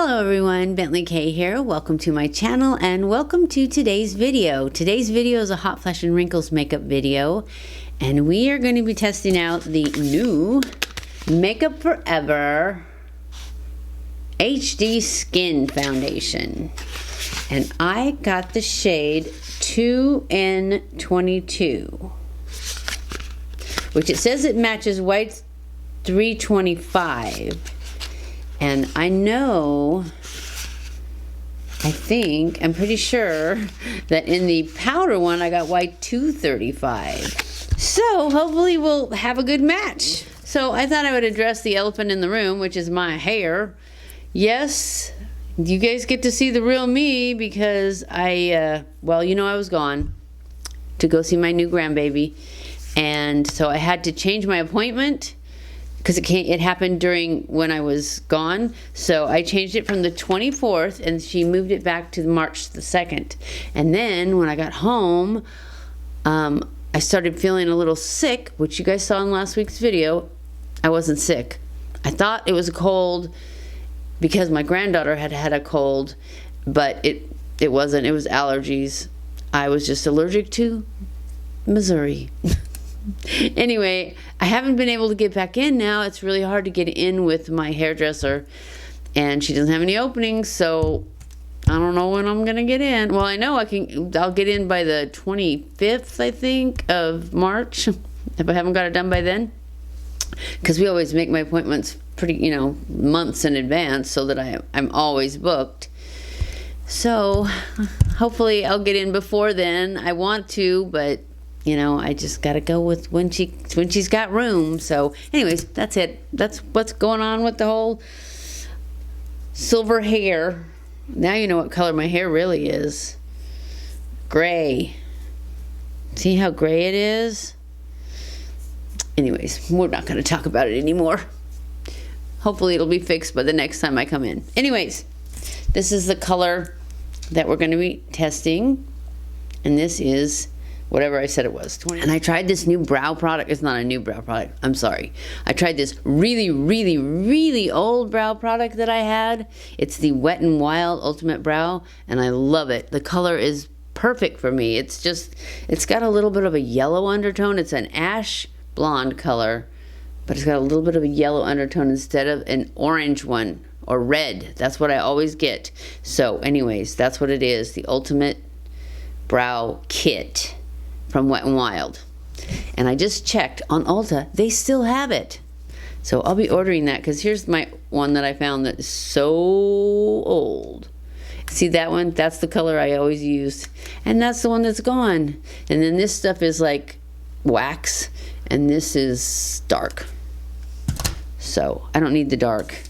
Hello everyone, BentlyK here. Welcome to my channel and welcome to today's video. Today's video is a Hot Flash and Wrinkles makeup video, and we are going to be testing out the new Makeup Forever HD Skin Foundation. And I got the shade 2N22, which it says it matches white 325. And I'm pretty sure that in the powder one I got white 235. So hopefully we'll have a good match. So I thought I would address the elephant in the room, which is my hair. Yes, you guys get to see the real me because I was gone to go see my new grandbaby. And so I had to change my appointment because it happened during when I was gone. So I changed it from the 24th and she moved it back to March the 2nd. And then when I got home, I started feeling a little sick, which you guys saw in last week's video. I wasn't sick. I thought it was a cold because my granddaughter had had a cold, but it wasn't. It was allergies. I was just allergic to Missouri. Anyway, I haven't been able to get back in now. It's really hard to get in with my hairdresser, and she doesn't have any openings, so I don't know when I'm gonna get in. Well, I know I'll get in by the 25th, I think, of March, if I haven't got it done by then. Because we always make my appointments pretty, months in advance so that I'm always booked. So hopefully I'll get in before then. I want to, but I just gotta go with when she's got room. So anyways, that's it. That's what's going on with the whole silver hair. Now you know what color my hair really is. Gray. See how gray it is? Anyways, we're not gonna talk about it anymore. Hopefully it'll be fixed by the next time I come in. Anyways, this is the color that we're gonna be testing. And this is whatever I said it was. And I tried this new brow product. It's not a new brow product. I'm sorry. I tried this really, really, really old brow product that I had. It's the Wet n Wild Ultimate Brow, and I love it. The color is perfect for me. It's got a little bit of a yellow undertone. It's an ash blonde color, but it's got a little bit of a yellow undertone instead of an orange one or red. That's what I always get. So anyways, that's what it is. The Ultimate Brow Kit from Wet n Wild. And I just checked on Ulta, they still have it. So I'll be ordering that because here's my one that I found that is so old. See that one? That's the color I always used. And that's the one that's gone. And then this stuff is like wax and this is dark. So I don't need the dark.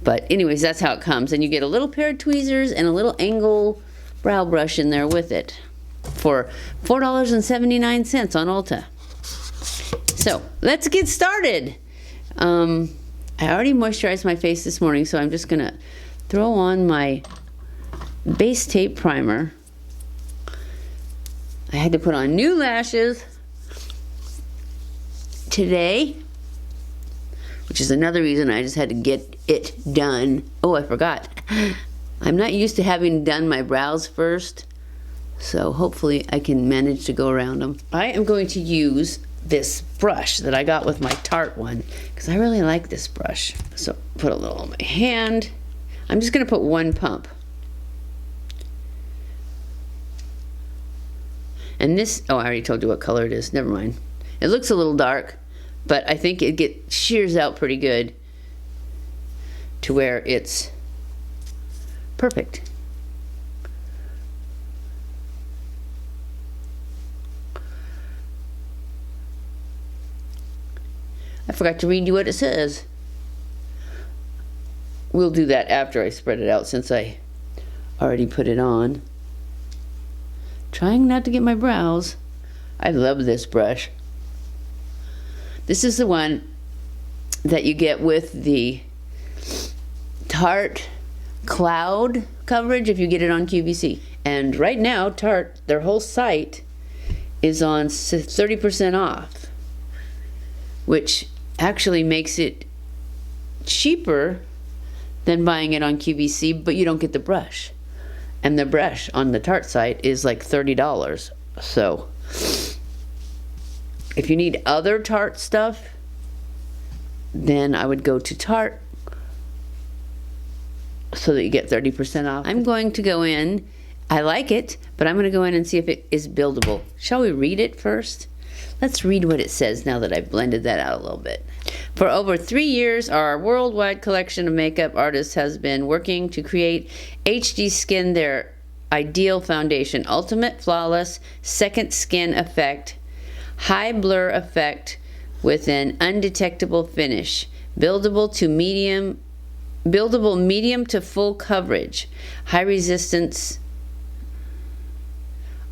But anyways, that's how it comes. And you get a little pair of tweezers and a little angle brow brush in there with it for $4.79 on Ulta. So let's get started. I already moisturized my face this morning, so I'm just gonna throw on my base tape primer. I had to put on new lashes today, which is another reason I just had to get it done. Oh, I forgot. I'm not used to having done my brows first. So hopefully I can manage to go around them. I am going to use this brush that I got with my Tarte one because I really like this brush. So put a little on my hand. I'm just going to put one pump. And this, oh, I already told you what color it is. Never mind. It looks a little dark, but I think it shears out pretty good to where it's perfect. I forgot to read you what it says. We'll do that after I spread it out since I already put it on. Trying not to get my brows. I love this brush. This is the one that you get with the Tarte Cloud coverage if you get it on QVC. And right now, Tarte, their whole site is on 30% off, which actually makes it cheaper than buying it on QVC, but you don't get the brush. And the brush on the Tarte site is like $30. So if you need other Tarte stuff, then I would go to Tarte so that you get 30% off. I'm going to go in. I like it, but I'm going to go in and see if it is buildable. Shall we read it first? Let's read what it says now that I've blended that out a little bit. For over 3 years, our worldwide collection of makeup artists has been working to create HD Skin their ideal foundation. Ultimate flawless second skin effect. High blur effect with an undetectable finish. Buildable medium to full coverage. High resistance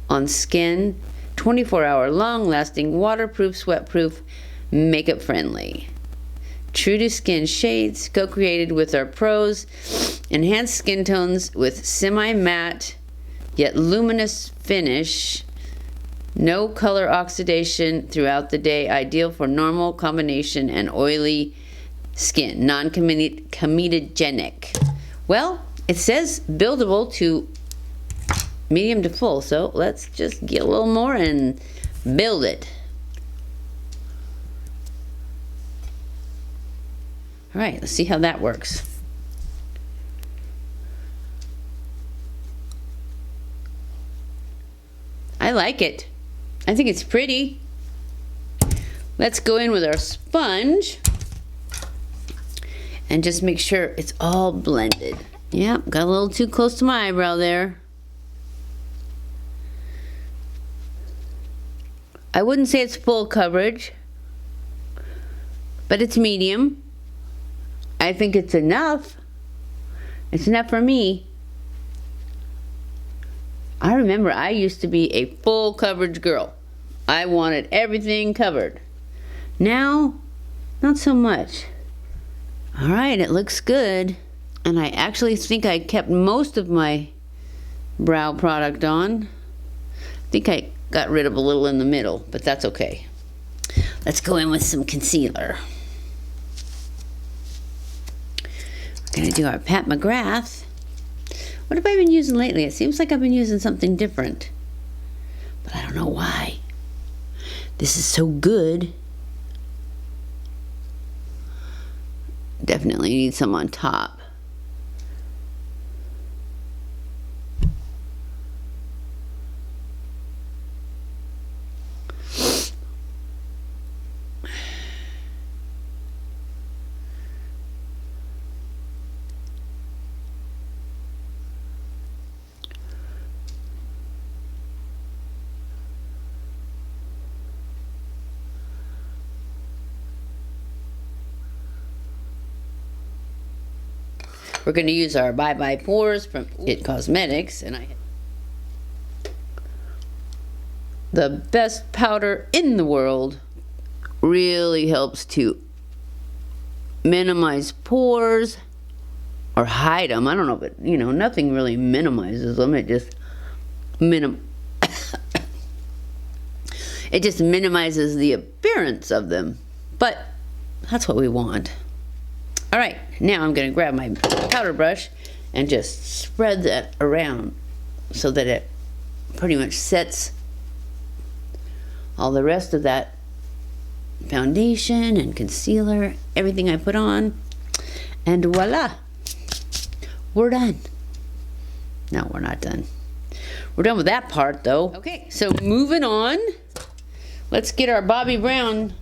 on skin. 24-hour long lasting, waterproof, sweatproof, makeup friendly. True to skin shades, co-created with our pros. Enhanced skin tones with semi-matte yet luminous finish. No color oxidation throughout the day. Ideal for normal, combination, and oily skin. Non-comedogenic. Well, it says buildable to medium to full, so let's just get a little more and build it. All right, let's see how that works. I like it. I think it's pretty. Let's go in with our sponge and just make sure it's all blended. Yep, got a little too close to my eyebrow there. I wouldn't say it's full coverage, but it's medium. I think it's enough. It's enough for me. I remember I used to be a full coverage girl. I wanted everything covered. Now, not so much. All right, it looks good. And I actually think I kept most of my brow product on. I think I got rid of a little in the middle, but that's okay. Let's go in with some concealer. We're gonna do our Pat McGrath. What have I been using lately? It seems like I've been using something different, but I don't know why. This is so good. Definitely need some on top. We're going to use our Bye Bye Pores from It Cosmetics, and the best powder in the world. Really helps to minimize pores or hide them. I don't know, but you know, nothing really minimizes them. It just it just minimizes the appearance of them, but that's what we want. All right, now I'm going to grab my powder brush and just spread that around so that it pretty much sets all the rest of that foundation and concealer, everything I put on, and voila, we're done. No, we're not done. We're done with that part though. Okay, so moving on, let's get our Bobbi Brown.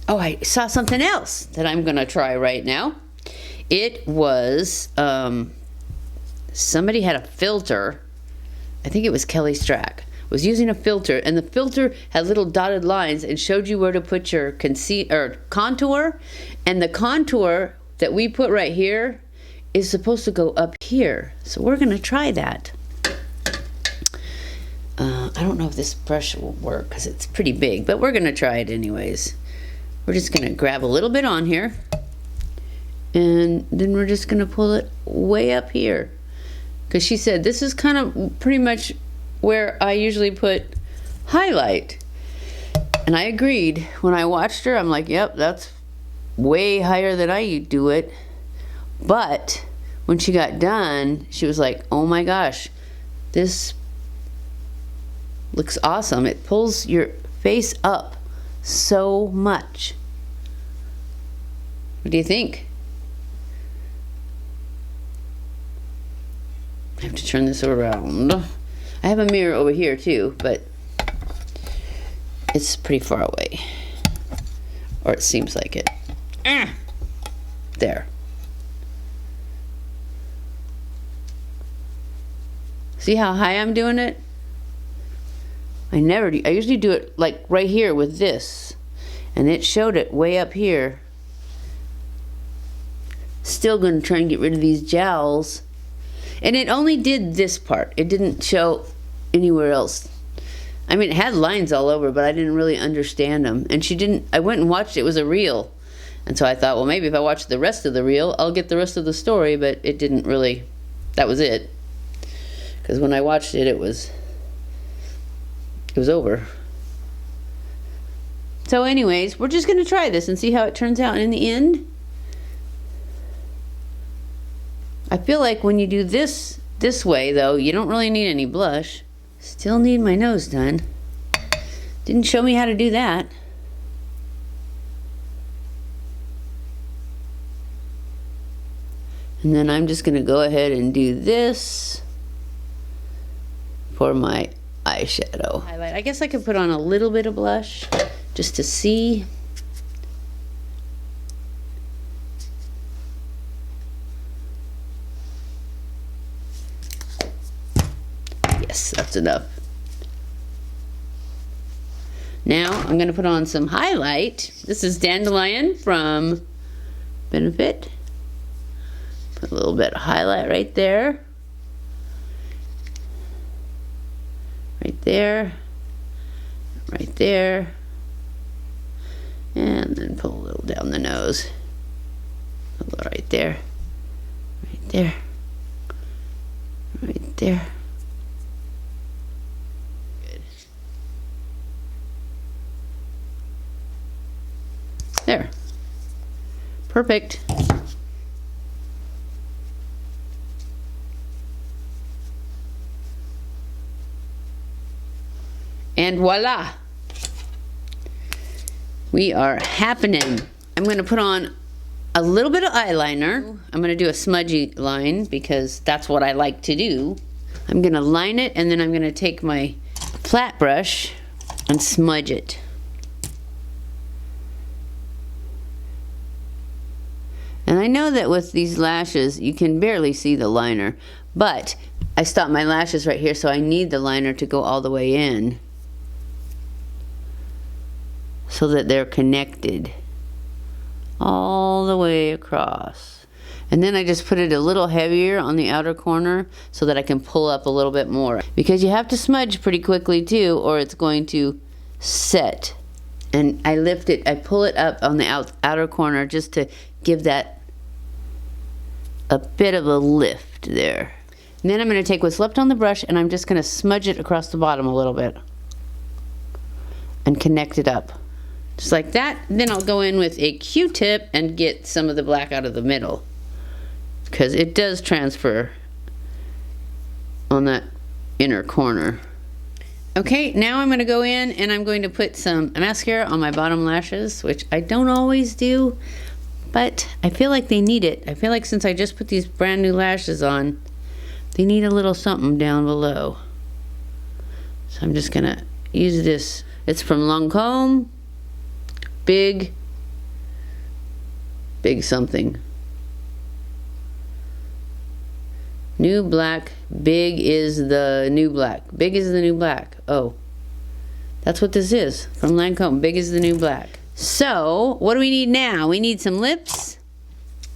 Oh, I saw something else that I'm gonna try right now. It was, somebody had a filter. I think it was Kelly Strack. Was using a filter, and the filter had little dotted lines and showed you where to put your contour, and the contour that we put right here is supposed to go up here. So we're gonna try that. I don't know if this brush will work because it's pretty big, but we're gonna try it anyways. We're just gonna grab a little bit on here, and then we're just gonna pull it way up here, because she said this is kind of pretty much where I usually put highlight. And I agreed. When I watched her, I'm like, yep, that's way higher than I do it. But when she got done, she was like, oh my gosh, this looks awesome. It pulls your face up so much. What do you think? I have to turn this around. I have a mirror over here too, but it's pretty far away. Or it seems like it. There. See how high I'm doing it? I usually do it like right here with this. And it showed it way up here. Still gonna try and get rid of these jowls. And it only did this part. It didn't show anywhere else. I mean, it had lines all over, but I didn't really understand them. And I went and watched it was a reel. And so I thought, well, maybe if I watch the rest of the reel, I'll get the rest of the story, but it didn't really, that was it. Because when I watched it, it was over. So anyways, we're just gonna try this and see how it turns out. And in the end, I feel like when you do this way though, you don't really need any blush. Still need my nose done. Didn't show me how to do that. And then I'm just gonna go ahead and do this for my eyeshadow. Highlight. I guess I could put on a little bit of blush just to see. Yes, that's enough. Now I'm going to put on some highlight. This is Dandelion from Benefit. Put a little bit of highlight right there. Right there. Right there. And then pull a little down the nose. A little right there. Right there. Right there. There. Perfect. And voila. We are happening. I'm going to put on a little bit of eyeliner. I'm going to do a smudgy line because that's what I like to do. I'm going to line it and then I'm going to take my flat brush and smudge it. And I know that with these lashes, you can barely see the liner, but I stopped my lashes right here, so I need the liner to go all the way in so that they're connected all the way across. And then I just put it a little heavier on the outer corner so that I can pull up a little bit more. Because you have to smudge pretty quickly too, or it's going to set. And I lift it, I pull it up on the outer corner just to give that a bit of a lift there. And then I'm going to take what's left on the brush and I'm just going to smudge it across the bottom a little bit and connect it up just like that. And then I'll go in with a Q-tip and get some of the black out of the middle because it does transfer on that inner corner. Okay, now I'm going to go in and I'm going to put some mascara on my bottom lashes, which I don't always do, but I feel like they need it. I feel like since I just put these brand new lashes on, they need a little something down below. So I'm just going to use this. It's from Lancome. Big something. New black. Big is the new black. Big is the new black. Oh, that's what this is from Lancome. Big is the new black. So what do we need now? We need some lips,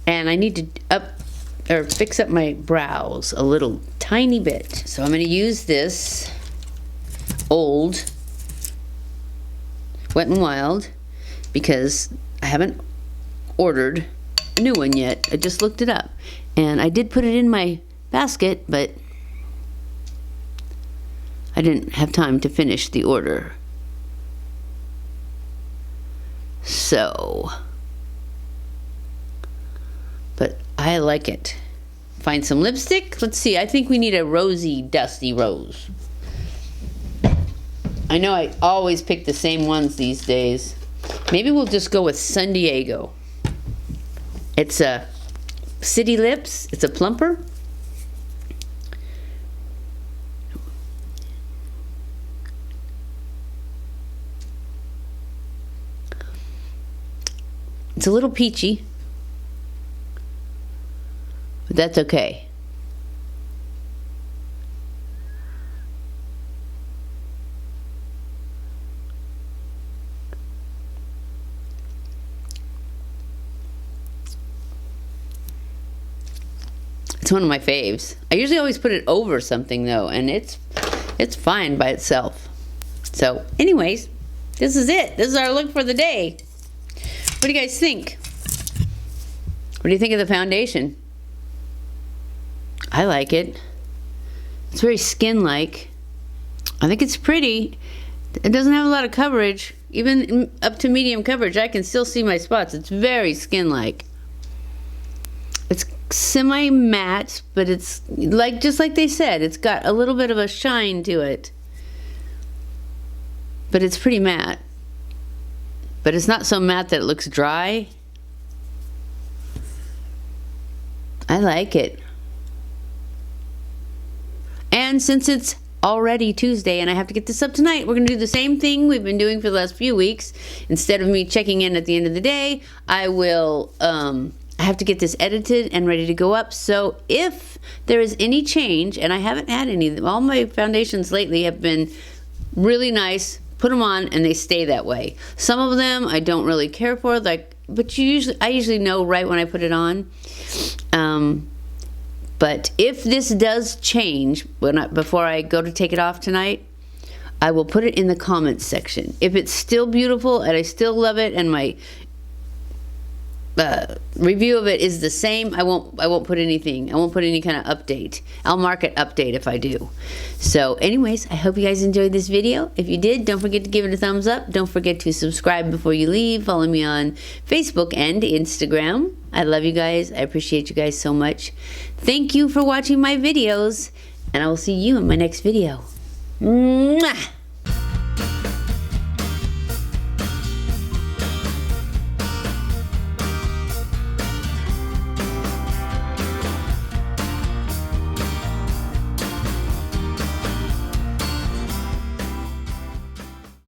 and I need to fix up my brows a little tiny bit. So I'm going to use this old Wet n Wild because I haven't ordered a new one yet. I just looked it up, and I did put it in my basket, but I didn't have time to finish the order. So, but I like it. Find some lipstick. Let's see. I think we need a rosy, dusty rose. I know I always pick the same ones these days. Maybe we'll just go with San Diego. It's a City Lips. It's a plumper. It's a little peachy, but that's okay. It's one of my faves. I usually always put it over something though, and it's fine by itself. So anyways, this is it. This is our look for the day. What do you guys think? What do you think of the foundation? I like it. It's very skin-like. I think it's pretty. It doesn't have a lot of coverage. Even up to medium coverage, I can still see my spots. It's very skin-like. It's semi-matte, but it's like just like they said, it's got a little bit of a shine to it. But it's pretty matte. But it's not so matte that it looks dry. I like it. And since it's already Tuesday and I have to get this up tonight, we're going to do the same thing we've been doing for the last few weeks. Instead of me checking in at the end of the day, I will I have to get this edited and ready to go up. So if there is any change, and I haven't had any, all my foundations lately have been really nice. Put them on and they stay that way. Some of them I don't really care for, like, but I usually know right when I put it on. But if this does change before I go to take it off tonight, I will put it in the comments section. If it's still beautiful and I still love it and my review of it is the same, I won't put anything. I won't put any kind of update. I'll mark it update if I do. So anyways, I hope you guys enjoyed this video. If you did, don't forget to give it a thumbs up. Don't forget to subscribe before you leave. Follow me on Facebook and Instagram. I love you guys. I appreciate you guys so much. Thank you for watching my videos, and I will see you in my next video. Mwah!